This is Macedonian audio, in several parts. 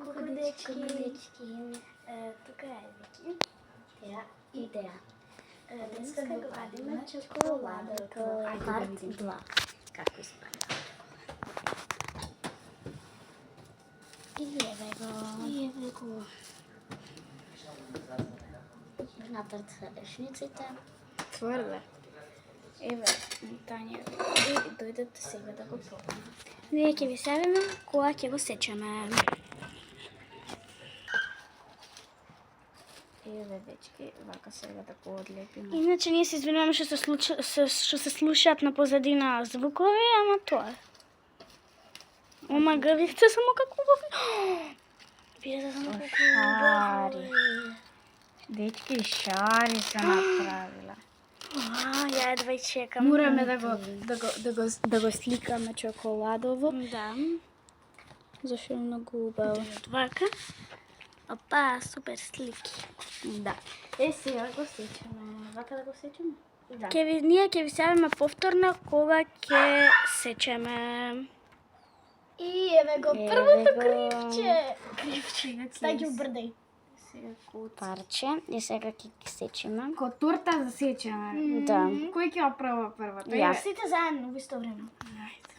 Кукудечки. Тук е Вики. Тея и Тея. Днеска гладиме чоколадото. Парт 2. Како испада. И еве го. Напред са лешниците. Твърде. Еве, Таня. И дојдете сега да го пробаме. Ние ќе ви севиме кога ќе го сечеме. Еве, дечки, вака сега да го одлепиме. Иначе ние се извинуваме што се слушаат на позадина звукови, ама тоа е. Ома гавивте само како убави. Видете само како убави. Дечки, шари се направила. Ја едва и чекам. Мораме да го сликаме чоколадово. Да. Зашто е многу убаво. Вака. Опа, супер слики. Да. Сега го сечеме. Вака да го сечеме? Да. Ние ќе ви севиме повторно кога ќе сечеме. И еве го првото кривче. Кривче. Стај ги обрдај. Сега куца. Парче и сега ќе ги сечеме. Ко торта за сечеме. Да. Кој ќе ја прва првата? Ја. Сите заедно во исто време. Ајде.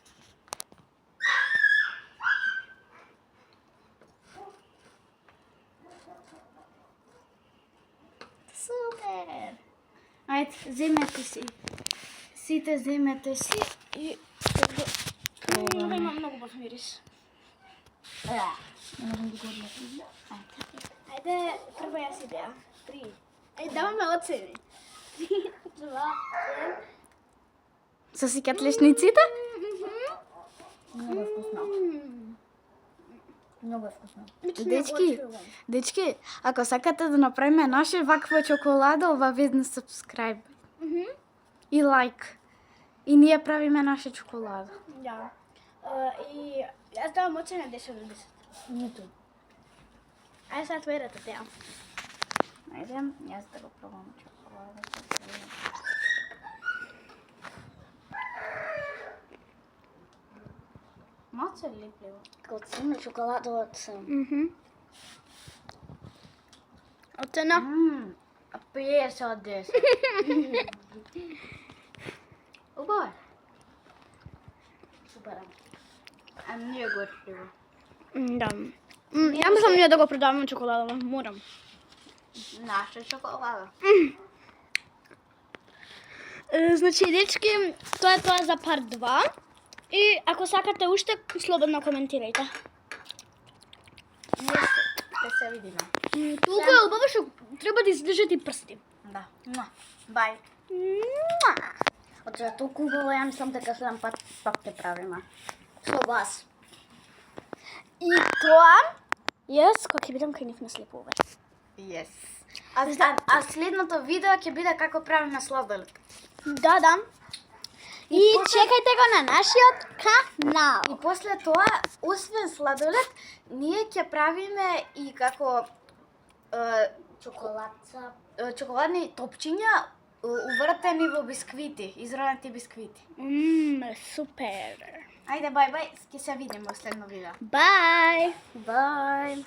Супер. Ајде, земете си. Сите земете си и Ова има многу бав мирис. не можам да го одлепим. Ајде, прва јас идеја. 3. Ајде, даваме оцени. 2, 1. Сосикат лешниците? Много е вкусно. Много е вкусно. Дечки, ако сакате да направиме наше ваква чоколада, обавезно subscribe. И лайк. И ние правиме наша чоколада. Да. И јас давам оцена 10 од 10. Ниту. Ајде сега твојата теја. Ајде, јас да го пробам чоколадата. Малце лепливо. Како црна чоколадовата. Оцена? 50 од 10. Убаво е. Супер. А не е горчиво. Да. Ја мислам ние да го продаваме чоколадова. Морам. Наша чоколада. Значи, дечки, тоа е тоа за парт 2. И ако сакате уште, слободно коментирајте. Ние ще се видиме. Толку е убаво што треба да издржите прсти. Да. Бај. Оце толку убаво, ја мислам дека следен пак ќе правиме. Со вас. И тоа, јас кога ќе бидам кај нив на слепување. Yes. А следното видео ќе биде како правиме сладолед. Да. И чекајте го на нашиот канал. И после тоа, освен сладолед, ние ќе правиме и како чоколадни топчиња увртени во бисквити, изронати бисквити. Супер. Ајде, бај, ќе се видиме во следно видео. Бај. Бај.